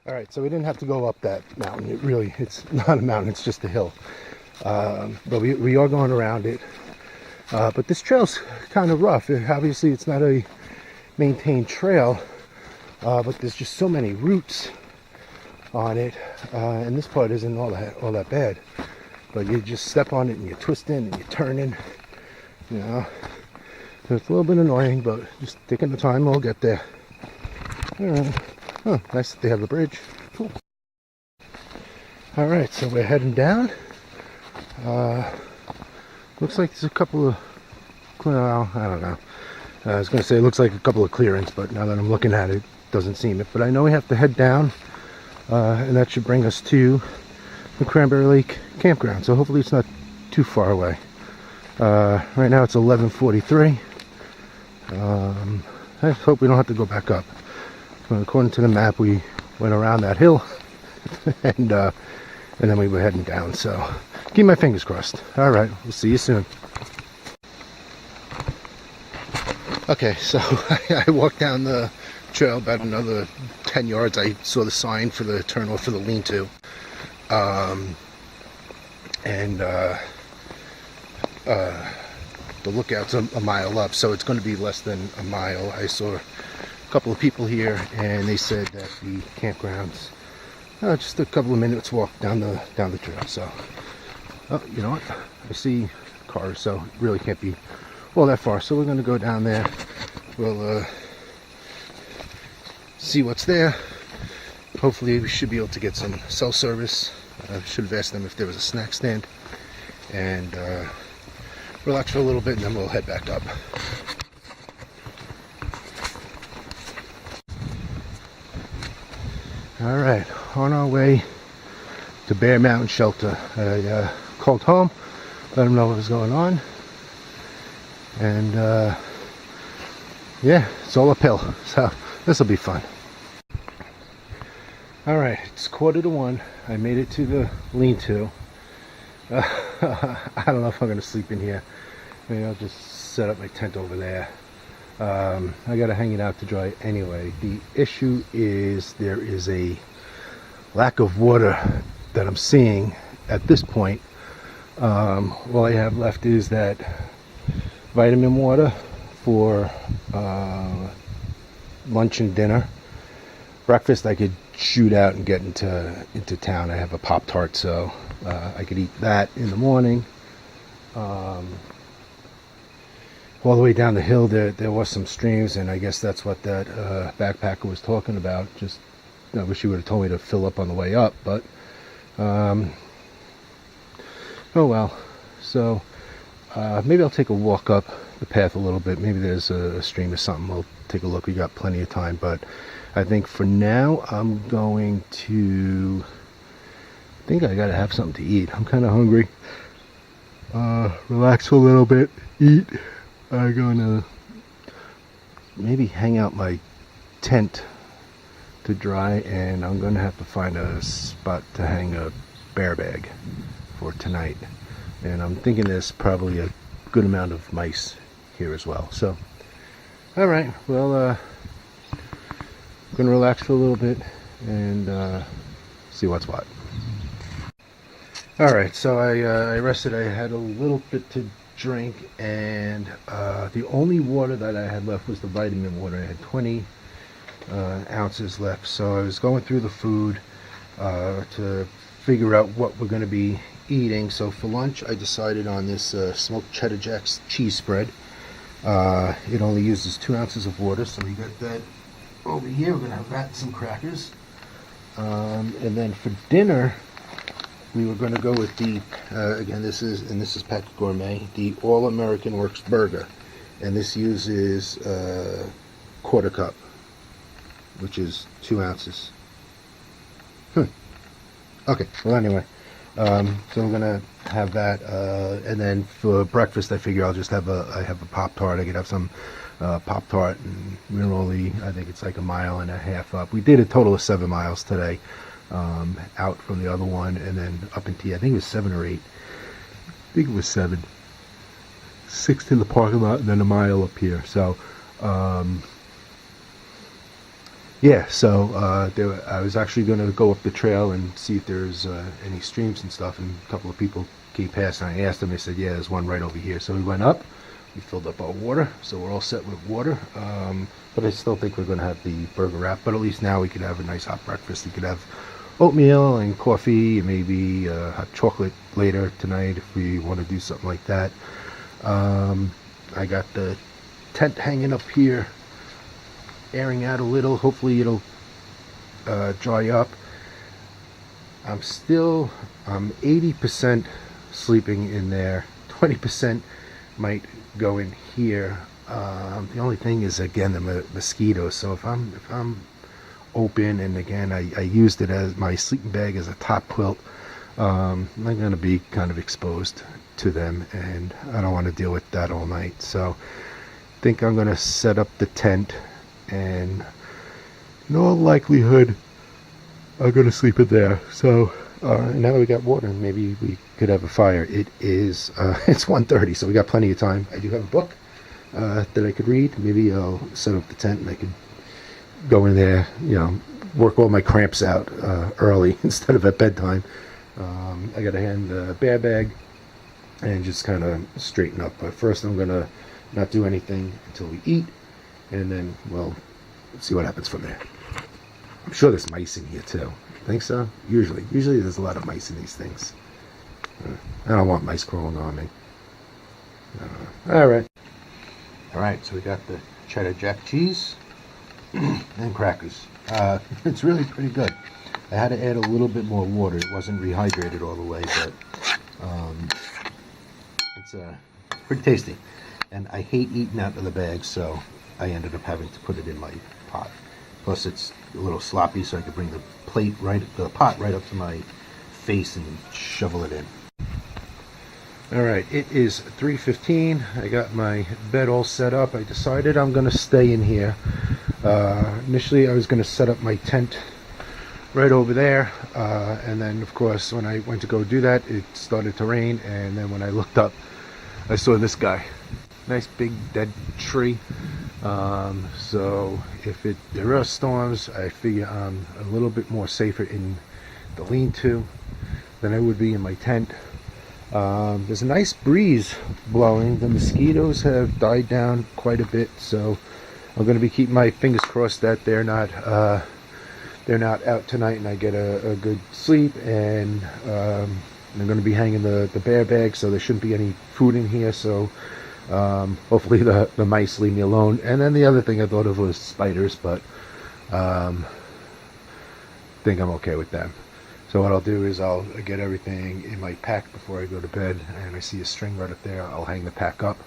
All right, so we didn't have to go up that mountain. It's not a mountain, it's just a hill. But we are going around it. But this trail's kind of rough. Obviously, it's not a maintained trail, but there's just so many roots on it. And this part isn't all that bad. But you just step on it and you're twisting and you're turning, you know. So it's a little bit annoying, but just taking the time, we'll get there. All right. Oh, nice that they have a bridge. Cool. All right, so we're heading down. Looks like there's a couple of, well, I don't know. I was going to say it looks like a couple of clearings, but now that I'm looking at it, it doesn't seem it. But I know we have to head down, and that should bring us to the Cranberry Lake campground. So hopefully it's not too far away. Right now it's 11:43. I hope we don't have to go back up. But according to the map, we went around that hill, and then we were heading down. So keep my fingers crossed. All right, we'll see you soon. Okay, so I walked down the trail about another 10 yards. I saw the sign for the turnoff for the lean-to. The lookout's a mile up, so it's going to be less than a mile. I saw a couple of people here, and they said that the campground's just a couple of minutes walk down the trail. So, oh, you know what? I see cars, so it really can't be all that far. So we're going to go down there. We'll see what's there. Hopefully, we should be able to get some cell service. I should have asked them if there was a snack stand, and relax for a little bit, and then we'll head back up. All right, on our way to Bear Mountain Shelter. I called home, let them know what was going on, and yeah, it's all uphill, so this will be fun. All right, it's 1:45. I made it to the lean-to. I don't know if I'm going to sleep in here. Maybe I'll just set up my tent over there. I got to hang it out to dry anyway. The issue is there is a lack of water that I'm seeing at this point. All I have left is that vitamin water for lunch and dinner. Breakfast I could shoot out and get into town. I have a Pop-Tart, so I could eat that in the morning. All the way down the hill there was some streams, and I guess that's what that backpacker was talking about. Just, I wish he would have told me to fill up on the way up, but oh well. So maybe I'll take a walk up the path a little bit. Maybe there's a stream or something. We'll take a look. We got plenty of time, but I think for now I'm going to, I think I gotta have something to eat. I'm kind of hungry. Relax for a little bit, eat. I'm gonna maybe hang out my tent to dry, and I'm gonna have to find a spot to hang a bear bag for tonight. And I'm thinking there's probably a good amount of mice here as well. So, all right, well, I'm gonna relax for a little bit and see what's what. All right, so I rested. I had a little bit to drink, and the only water that I had left was the vitamin water. I had 20 ounces left, so I was going through the food to figure out what we're going to be eating. So for lunch I decided on this smoked cheddar jack's cheese spread. It only uses 2 ounces of water, so we got that over here. We're going to have that and some crackers, and then for dinner we were going to go with the, again, this is Packed Gourmet, the All American Works burger. And this uses quarter cup, which is 2 ounces. Okay, well anyway, so we're going to have that. And then for breakfast, I figure I'll just have I have a Pop-Tart. I could have some Pop-Tart, and we're only, I think it's like 1.5 miles up. We did a total of 7 miles today. Out from the other one, and then up into, I think it was 7 or 8. I think it was 7. 6 in the parking lot, and then 1 mile up here. So, yeah, so I was actually going to go up the trail and see if there's any streams and stuff, and a couple of people came past, and I asked them. They said, yeah, there's one right over here. So we went up, we filled up our water, so we're all set with water. But I still think we're going to have the burger wrap, but at least now we could have a nice hot breakfast. We could have oatmeal and coffee, and maybe hot chocolate later tonight if we want to do something like that. I got the tent hanging up here, airing out a little. Hopefully it'll dry up. I'm 80% sleeping in there. 20% might go in here. The only thing is, again, the mosquitoes. So if I'm open, and again I used it as my sleeping bag as a top quilt, I'm going to be kind of exposed to them, and I don't want to deal with that all night. So I think I'm going to set up the tent, and in all likelihood I'm going to sleep in there. So now that we got water, maybe we could have a fire. It is it's 1:30, so we got plenty of time. I do have a book that I could read. Maybe I'll set up the tent and I could go in there, work all my cramps out early instead of at bedtime. I got to hand the bear bag and just kind of straighten up. But first I'm going to not do anything until we eat, and then we'll see what happens from there. I'm sure there's mice in here too. Think so? Usually there's a lot of mice in these things. I don't want mice crawling on me. Alright, so we got the cheddar jack cheese and crackers. It's really pretty good. I had to add a little bit more water. It wasn't rehydrated all the way, but it's pretty tasty. And I hate eating out of the bag, so I ended up having to put it in my pot. Plus it's a little sloppy, so I could bring the pot right up to my face and shovel it in. Alright, it is 3:15. I got my bed all set up. I decided I'm going to stay in here. Initially I was going to set up my tent right over there, and then of course when I went to go do that, it started to rain, and then when I looked up I saw this guy. Nice big dead tree. So if there are storms, I figure I'm a little bit more safer in the lean-to than I would be in my tent. There's a nice breeze blowing. The mosquitoes have died down quite a bit, so I'm going to be keeping my fingers crossed that they're not out tonight and I get a good sleep. And I'm going to be hanging the bear bag, so there shouldn't be any food in here. So hopefully the mice leave me alone. And then the other thing I thought of was spiders, but I think I'm okay with them. So what I'll do is I'll get everything in my pack before I go to bed, and I see a string right up there. I'll hang the pack up,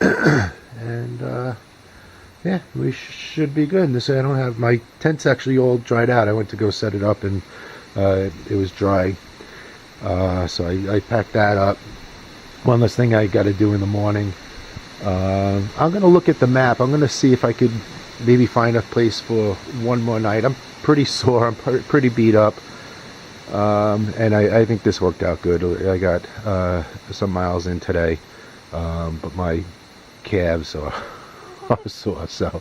and yeah, we should be good. This I don't have my tent's actually all dried out. I went to go set it up, and it was dry, so I packed that up. One last thing I got to do in the morning. I'm going to look at the map. I'm going to see if I could maybe find a place for one more night. I'm pretty sore. I'm pretty beat up. And I think this worked out good. I got some miles in today, but my calves are sore. So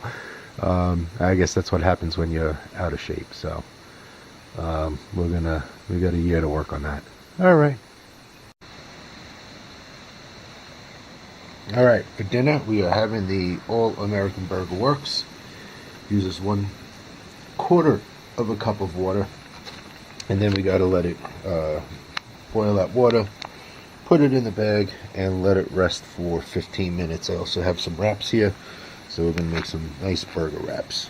I guess that's what happens when you're out of shape. So we got a year to work on that. All right, for dinner we are having the All-American Burger Works. Uses 1/4 of a cup of water, and then we got to let it boil that water, put it in the bag, and let it rest for 15 minutes. I also have some wraps here, so we're going to make some nice burger wraps.